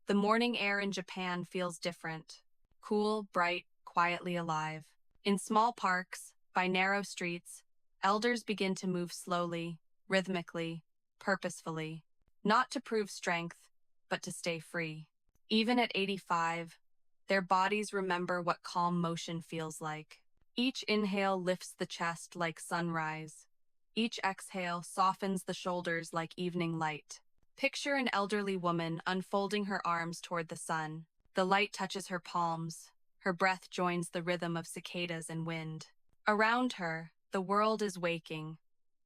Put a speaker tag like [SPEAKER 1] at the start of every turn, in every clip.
[SPEAKER 1] The morning air in Japan feels different. Cool, bright, quietly alive. In small parks, by narrow streets, elders begin to move slowly, rhythmically, purposefully. Not to prove strength, but to stay free. Even at 85, their bodies remember what calm motion feels like. Each inhale lifts the chest like sunrise. Each exhale softens the shoulders like evening light. Picture an elderly woman unfolding her arms toward the sun. The light touches her palms. Her breath joins the rhythm of cicadas and wind. Around her, the world is waking,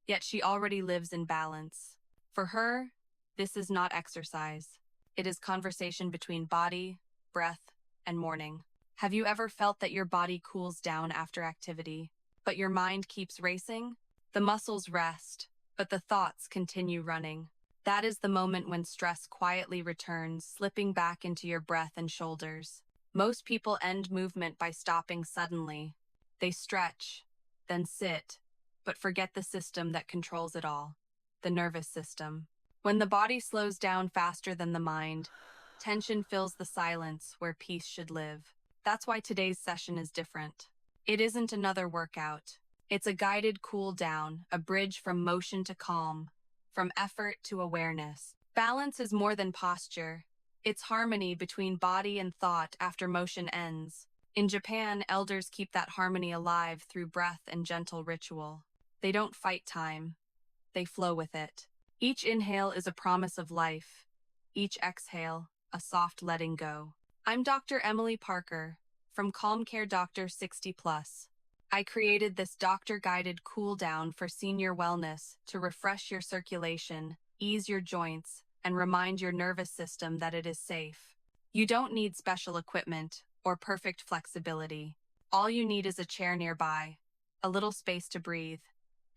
[SPEAKER 1] yet she already lives in balance. For her, this is not exercise. It is conversation between body, breath, and morning. Have you ever felt that your body cools down after activity, but your mind keeps racing? The muscles rest, but the thoughts continue running. That is the moment when stress quietly returns, slipping back into your breath and shoulders. Most people end movement by stopping suddenly. They stretch, then sit, but forget the system that controls it all, the nervous system. When the body slows down faster than the mind, tension fills the silence where peace should live. That's why today's session is different. It isn't another workout. It's a guided cool down, a bridge from motion to calm, from effort to awareness. Balance is more than posture. It's harmony between body and thought after motion ends. In Japan, elders keep that harmony alive through breath and gentle ritual. They don't fight time. They flow with it. Each inhale is a promise of life. Each exhale, a soft letting go. I'm Dr. Emily Parker, from Calm Care Doctor 60 Plus. I created this doctor-guided cool down for senior wellness to refresh your circulation, ease your joints, and remind your nervous system that it is safe. You don't need special equipment or perfect flexibility. All you need is a chair nearby, a little space to breathe,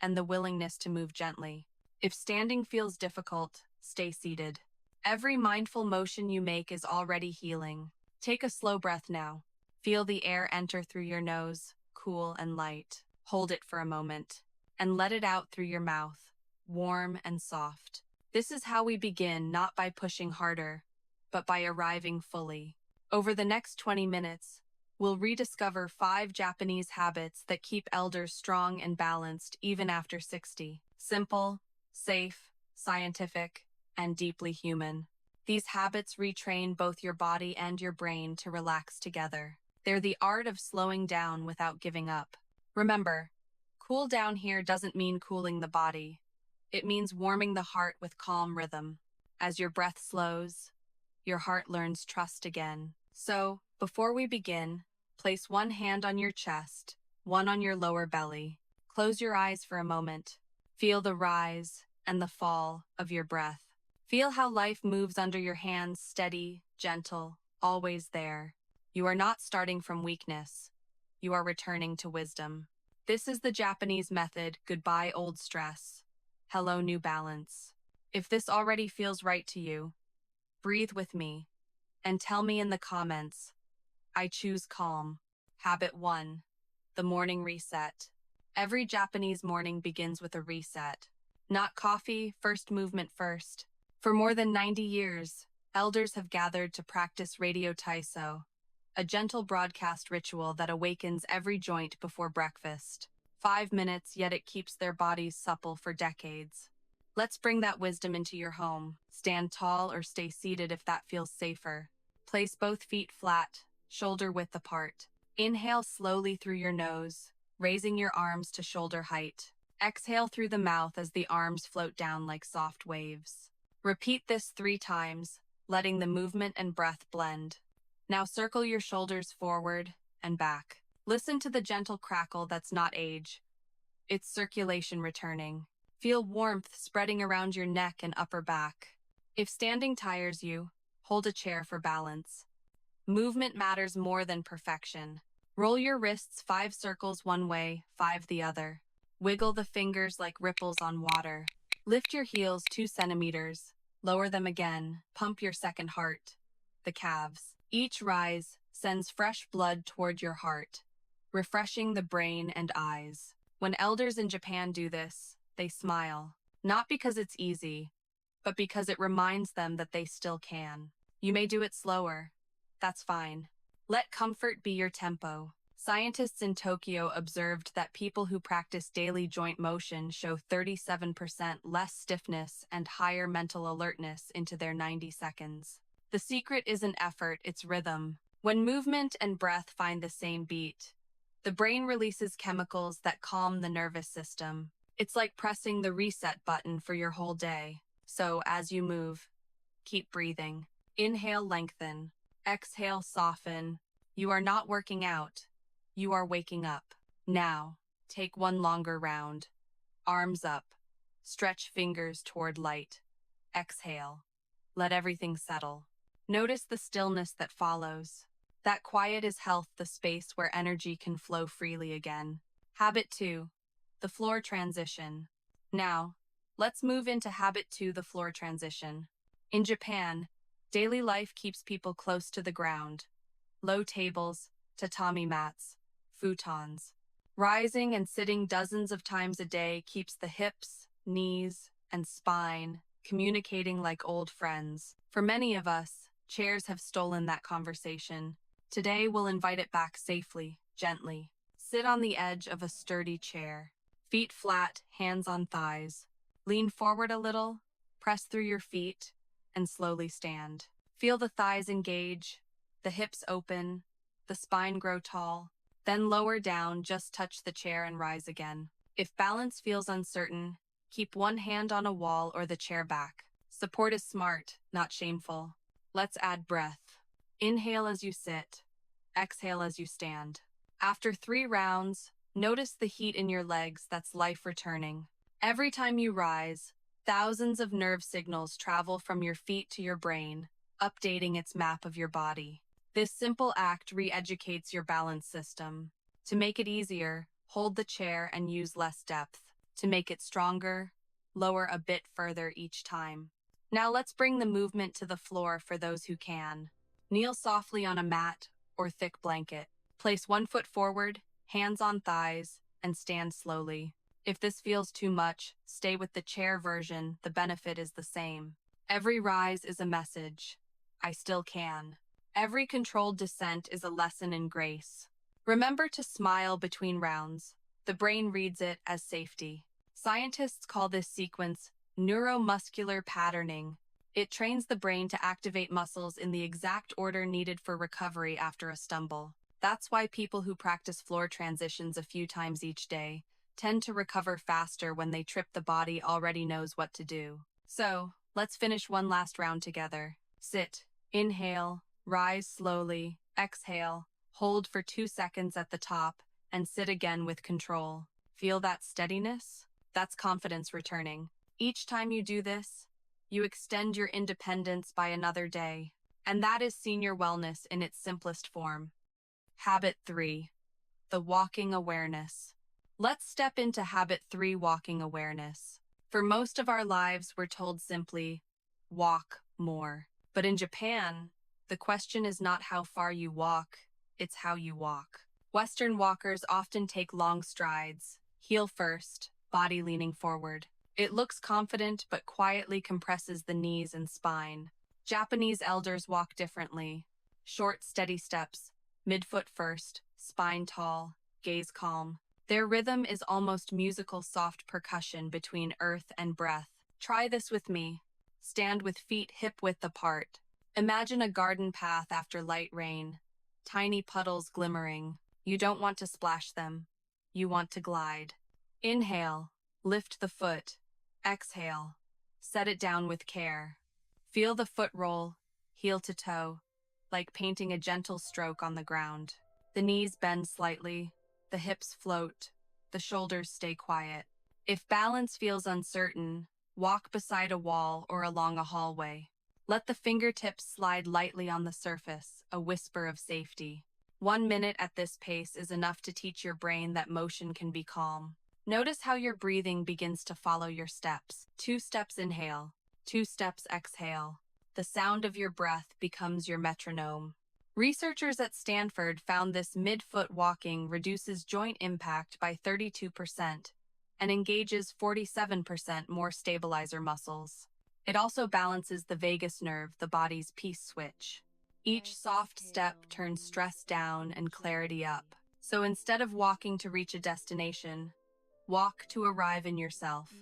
[SPEAKER 1] and the willingness to move gently. If standing feels difficult, stay seated. Every mindful motion you make is already healing. Take a slow breath now. Feel the air enter through your nose, cool and light. Hold it for a moment, and let it out through your mouth, warm and soft. This is how we begin, not by pushing harder, but by arriving fully. Over the next 20 minutes, we'll rediscover 5 Japanese habits that keep elders strong and balanced even after 60. Simple, safe, scientific, and deeply human. These habits retrain both your body and your brain to relax together. They're the art of slowing down without giving up. Remember, cool down here doesn't mean cooling the body. It means warming the heart with calm rhythm. As your breath slows, your heart learns trust again. So, before we begin, place one hand on your chest, one on your lower belly. Close your eyes for a moment. Feel the rise and the fall of your breath. Feel how life moves under your hands, steady, gentle, always there. You are not starting from weakness. You are returning to wisdom. This is the Japanese method, goodbye old stress. Hello new balance. If this already feels right to you, breathe with me and tell me in the comments, I choose calm. Habit 1. The morning reset. Every Japanese morning begins with a reset. Not coffee, first movement first. For more than 90 years, elders have gathered to practice radio taiso, a gentle broadcast ritual that awakens every joint before breakfast. 5 minutes, yet it keeps their bodies supple for decades. Let's bring that wisdom into your home. Stand tall or stay seated if that feels safer. Place both feet flat, shoulder width apart. Inhale slowly through your nose, raising your arms to shoulder height. Exhale through the mouth as the arms float down like soft waves. Repeat this 3 times, letting the movement and breath blend. Now circle your shoulders forward and back. Listen to the gentle crackle that's not age. It's circulation returning. Feel warmth spreading around your neck and upper back. If standing tires you, hold a chair for balance. Movement matters more than perfection. Roll your wrists 5 circles one way, 5 the other. Wiggle the fingers like ripples on water. Lift your heels 2 centimeters. Lower them again. Pump your second heart, the calves. Each rise sends fresh blood toward your heart, refreshing the brain and eyes. When elders in Japan do this, they smile. Not because it's easy, but because it reminds them that they still can. You may do it slower. That's fine. Let comfort be your tempo. Scientists in Tokyo observed that people who practice daily joint motion show 37% less stiffness and higher mental alertness into their 90 seconds. The secret isn't effort, it's rhythm. When movement and breath find the same beat, the brain releases chemicals that calm the nervous system. It's like pressing the reset button for your whole day. So, as you move, keep breathing. Inhale, lengthen. Exhale, soften. You are not working out. You are waking up. Now, take one longer round. Arms up. Stretch fingers toward light. Exhale. Let everything settle. Notice the stillness that follows. That quiet is health, the space where energy can flow freely again. Habit 2. The floor transition. Now, let's move into habit 2, the floor transition. In Japan, daily life keeps people close to the ground. Low tables, tatami mats, futons. Rising and sitting dozens of times a day keeps the hips, knees, and spine communicating like old friends. For many of us, chairs have stolen that conversation. Today, we'll invite it back safely, gently. Sit on the edge of a sturdy chair. Feet flat, hands on thighs. Lean forward a little, press through your feet, and slowly stand. Feel the thighs engage, the hips open, the spine grow tall. Then lower down, just touch the chair and rise again. If balance feels uncertain, keep one hand on a wall or the chair back. Support is smart, not shameful. Let's add breath. Inhale as you sit. Exhale as you stand. After 3 rounds, notice the heat in your legs. That's life returning. Every time you rise, thousands of nerve signals travel from your feet to your brain, updating its map of your body. This simple act re-educates your balance system. To make it easier, hold the chair and use less depth. To make it stronger, lower a bit further each time. Now let's bring the movement to the floor for those who can. Kneel softly on a mat or thick blanket. Place one foot forward, hands on thighs, and stand slowly. If this feels too much, stay with the chair version. The benefit is the same. Every rise is a message. I still can. Every controlled descent is a lesson in grace. Remember to smile between rounds. The brain reads it as safety. Scientists call this sequence neuromuscular patterning. It trains the brain to activate muscles in the exact order needed for recovery after a stumble. That's why people who practice floor transitions a few times each day tend to recover faster when they trip. The body already knows what to do. So, let's finish one last round together. Sit, inhale, rise slowly, exhale, hold for 2 seconds at the top, and sit again with control. Feel that steadiness? That's confidence returning. Each time you do this, you extend your independence by another day. And that is senior wellness in its simplest form. Habit 3. The walking awareness. Let's step into habit 3, walking awareness. For most of our lives, we're told simply, walk more. But in Japan, the question is not how far you walk, it's how you walk. Western walkers often take long strides, heel first, body leaning forward. It looks confident but quietly compresses the knees and spine. Japanese elders walk differently. Short, steady steps, midfoot first, spine tall, gaze calm. Their rhythm is almost musical, soft percussion between earth and breath. Try this with me. Stand with feet hip-width apart. Imagine a garden path after light rain. Tiny puddles glimmering. You don't want to splash them. You want to glide. Inhale. Lift the foot. Exhale. Set it down with care. Feel the foot roll, heel to toe, like painting a gentle stroke on the ground. The knees bend slightly, the hips float, the shoulders stay quiet. If balance feels uncertain, walk beside a wall or along a hallway. Let the fingertips slide lightly on the surface, a whisper of safety. 1 minute at this pace is enough to teach your brain that motion can be calm. Notice how your breathing begins to follow your steps. 2 steps inhale, 2 steps exhale. The sound of your breath becomes your metronome. Researchers at Stanford found this mid-foot walking reduces joint impact by 32% and engages 47% more stabilizer muscles. It also balances the vagus nerve, the body's peace switch. Each soft step turns stress down and clarity up. So instead of walking to reach a destination, walk to arrive in yourself.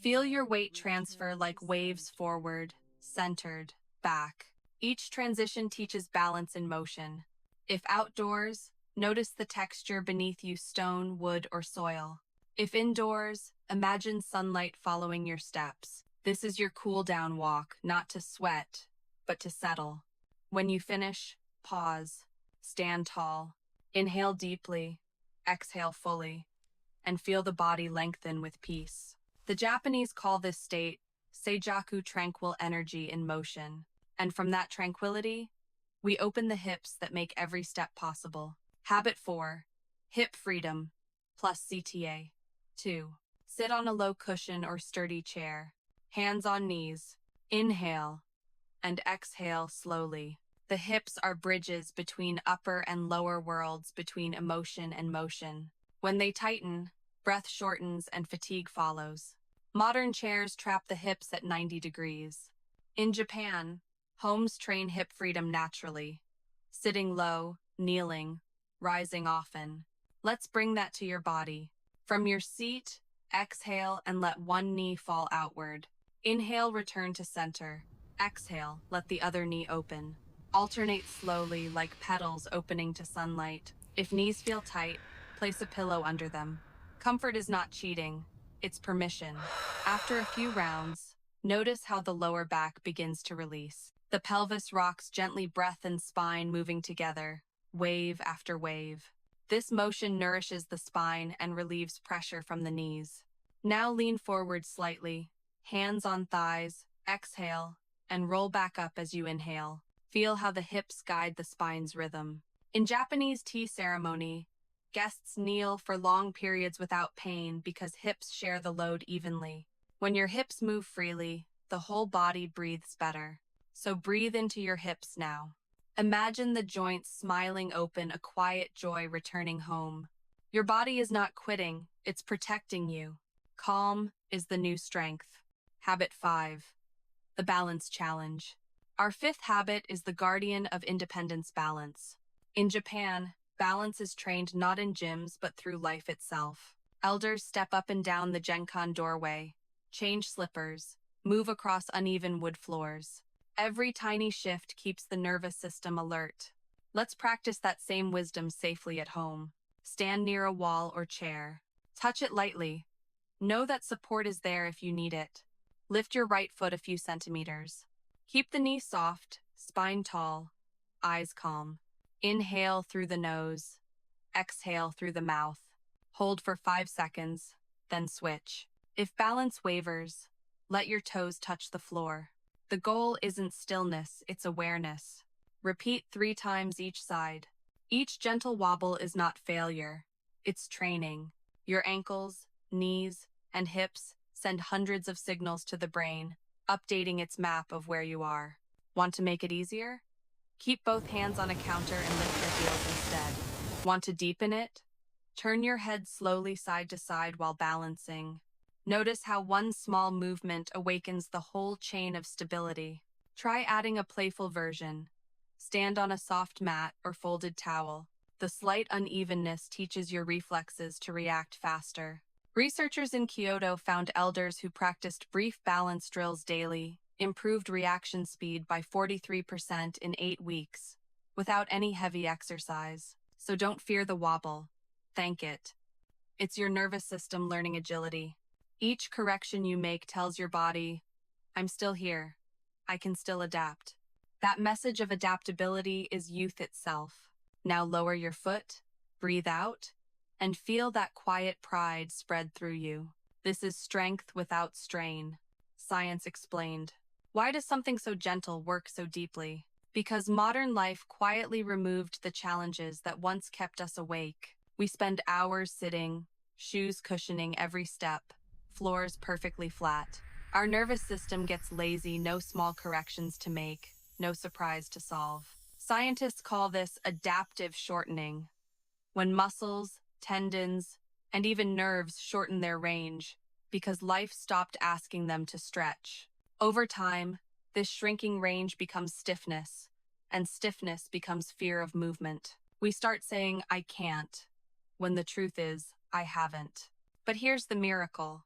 [SPEAKER 1] Feel your weight transfer like waves forward, centered, back. Each transition teaches balance in motion. If outdoors, notice the texture beneath you: stone, wood, or soil. If indoors, imagine sunlight following your steps. This is your cool down walk, not to sweat, but to settle. When you finish, pause, stand tall, inhale deeply, exhale fully, and feel the body lengthen with peace. The Japanese call this state seijaku, tranquil energy in motion. And from that tranquility, we open the hips that make every step possible. Habit 4, hip freedom, plus CTA. 2, sit on a low cushion or sturdy chair, hands on knees. Inhale and exhale slowly. The hips are bridges between upper and lower worlds, between emotion and motion. When they tighten, breath shortens and fatigue follows. Modern chairs trap the hips at 90 degrees. In Japan, homes train hip freedom naturally. Sitting low, kneeling, rising often. Let's bring that to your body. From your seat, exhale and let one knee fall outward. Inhale, return to center. Exhale, let the other knee open. Alternate slowly like petals opening to sunlight. If knees feel tight, place a pillow under them. Comfort is not cheating, it's permission. After a few rounds, notice how the lower back begins to release. The pelvis rocks gently, breath and spine moving together, wave after wave. This motion nourishes the spine and relieves pressure from the knees. Now lean forward slightly, hands on thighs, exhale, and roll back up as you inhale. Feel how the hips guide the spine's rhythm. In Japanese tea ceremony, guests kneel for long periods without pain because hips share the load evenly. When your hips move freely, the whole body breathes better. So breathe into your hips now. Imagine the joints smiling open, a quiet joy returning home. Your body is not quitting, it's protecting you. Calm is the new strength. Habit 5, the balance challenge. Our 5th habit is the guardian of independence: balance. In Japan, balance is trained not in gyms but through life itself. Elders step up and down the Genkan doorway, change slippers, move across uneven wood floors. Every tiny shift keeps the nervous system alert. Let's practice that same wisdom safely at home. Stand near a wall or chair. Touch it lightly. Know that support is there if you need it. Lift your right foot a few centimeters. Keep the knee soft, spine tall, eyes calm. Inhale through the nose. Exhale through the mouth. Hold for 5 seconds, then switch. If balance wavers, let your toes touch the floor. The goal isn't stillness, it's awareness. Repeat 3 times each side. Each gentle wobble is not failure, it's training. Your ankles, knees, and hips send hundreds of signals to the brain, updating its map of where you are. Want to make it easier? Keep both hands on a counter and lift your heels instead. Want to deepen it? Turn your head slowly side to side while balancing. Notice how one small movement awakens the whole chain of stability. Try adding a playful version. Stand on a soft mat or folded towel. The slight unevenness teaches your reflexes to react faster. Researchers in Kyoto found elders who practiced brief balance drills daily improved reaction speed by 43% in 8 weeks, without any heavy exercise. So don't fear the wobble. Thank it. It's your nervous system learning agility. Each correction you make tells your body, I'm still here. I can still adapt. That message of adaptability is youth itself. Now lower your foot, breathe out, and feel that quiet pride spread through you. This is strength without strain. Science explained. Why does something so gentle work so deeply? Because modern life quietly removed the challenges that once kept us awake. We spend hours sitting, shoes cushioning every step, floors perfectly flat. Our nervous system gets lazy, no small corrections to make, no surprise to solve. Scientists call this adaptive shortening. When muscles, tendons, and even nerves shorten their range because life stopped asking them to stretch. Over time, this shrinking range becomes stiffness, and stiffness becomes fear of movement. We start saying, I can't, when the truth is, I haven't. But here's the miracle.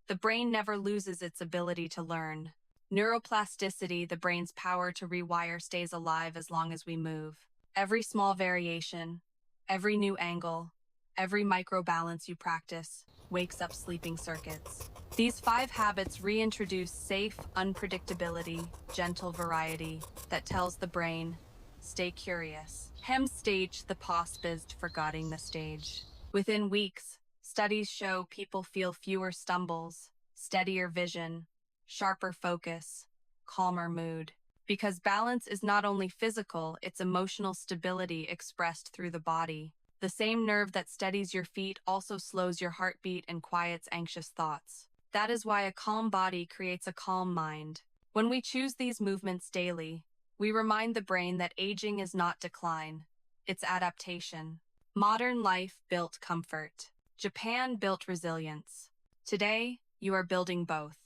[SPEAKER 1] The brain never loses its ability to learn. Neuroplasticity, the brain's power to rewire, stays alive as long as we move. Every small variation, every new angle, every microbalance you practice wakes up sleeping circuits. These 5 habits reintroduce safe unpredictability, gentle variety that tells the brain, stay curious. Hem stage the past forgetting the stage. Within weeks, studies show people feel fewer stumbles, steadier vision, sharper focus, calmer mood. Because balance is not only physical, it's emotional stability expressed through the body. The same nerve that steadies your feet also slows your heartbeat and quiets anxious thoughts. That is why a calm body creates a calm mind. When we choose these movements daily, we remind the brain that aging is not decline, it's adaptation. Modern life built comfort. Japan built resilience. Today, you are building both.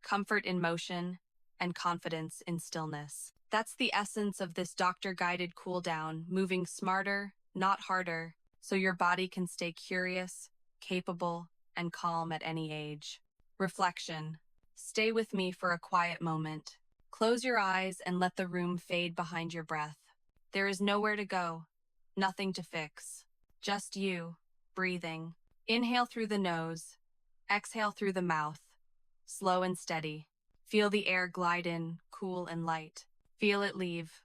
[SPEAKER 1] Comfort in motion and confidence in stillness. That's the essence of this doctor-guided cool-down, moving smarter, not harder, so your body can stay curious, capable, and calm at any age. Reflection. Stay with me for a quiet moment. Close your eyes and let the room fade behind your breath. There is nowhere to go, nothing to fix. Just you, breathing. Inhale through the nose, exhale through the mouth. Slow and steady. Feel the air glide in, cool and light. Feel it leave,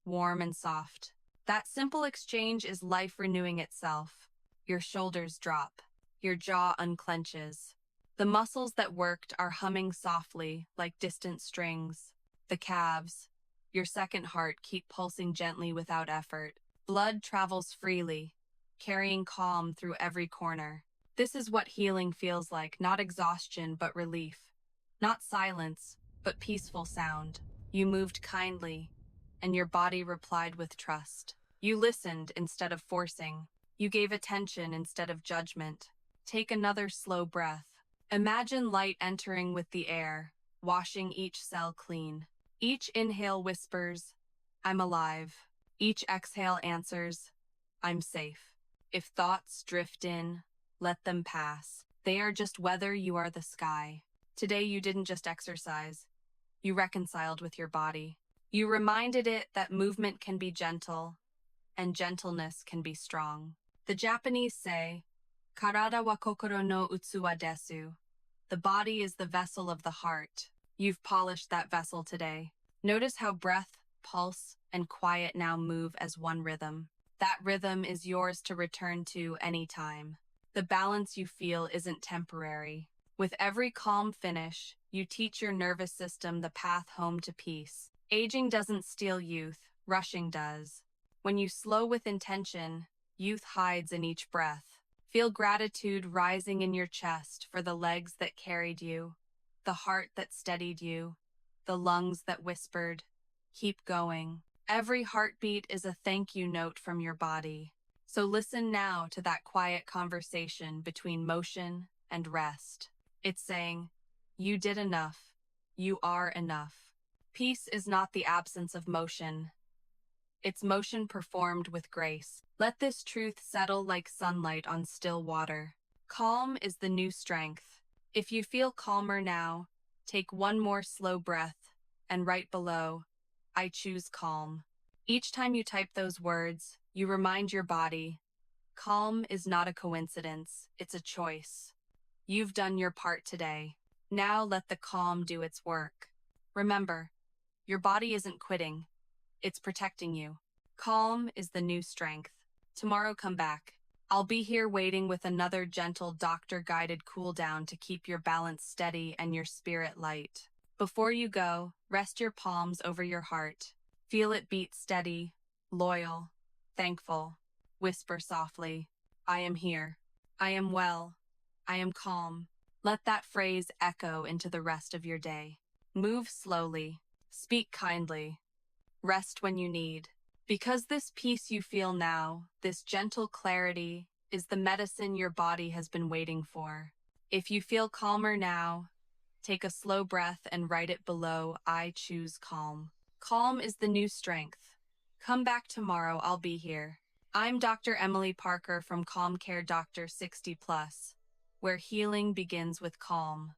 [SPEAKER 1] warm and soft. That simple exchange is life renewing itself. Your shoulders drop. Your jaw unclenches. The muscles that worked are humming softly, like distant strings. The calves, your second heart, keep pulsing gently without effort. Blood travels freely, carrying calm through every corner. This is what healing feels like, not exhaustion, but relief. Not silence, but peaceful sound. You moved kindly, and your body replied with trust. You listened instead of forcing. You gave attention instead of judgment. Take another slow breath. Imagine light entering with the air, washing each cell clean. Each inhale whispers, I'm alive. Each exhale answers, I'm safe. If thoughts drift in, let them pass. They are just weather, you are the sky. Today you didn't just exercise. You reconciled with your body. You reminded it that movement can be gentle, and gentleness can be strong. The Japanese say, Karada wa kokoro no utsuwa desu. The body is the vessel of the heart. You've polished that vessel today. Notice how breath, pulse, and quiet now move as one rhythm. That rhythm is yours to return to anytime. The balance you feel isn't temporary. With every calm finish, you teach your nervous system the path home to peace. Aging doesn't steal youth, rushing does. When you slow with intention, youth hides in each breath. Feel gratitude rising in your chest for the legs that carried you, the heart that steadied you, the lungs that whispered, keep going. Every heartbeat is a thank you note from your body. So listen now to that quiet conversation between motion and rest. It's saying, you did enough. You are enough. Peace is not the absence of motion. It's motion performed with grace. Let this truth settle like sunlight on still water. Calm is the new strength. If you feel calmer now, take one more slow breath, and right below, I choose calm. Each time you type those words, you remind your body, calm is not a coincidence, it's a choice. You've done your part today. Now let the calm do its work. Remember, your body isn't quitting. It's protecting you. Calm is the new strength. Tomorrow come back. I'll be here waiting with another gentle doctor-guided cool-down to keep your balance steady and your spirit light. Before you go, rest your palms over your heart. Feel it beat steady, loyal, thankful. Whisper softly, I am here. I am well. I am calm. Let that phrase echo into the rest of your day. Move slowly. Speak kindly. Rest when you need. Because this peace you feel now, this gentle clarity, is the medicine your body has been waiting for. If you feel calmer now, Take a slow breath and write it below. I choose calm. Calm is the new strength. Come back tomorrow, I'll be here. I'm Dr. Emily Parker from Calm Care Doctor 60 Plus, where healing begins with calm.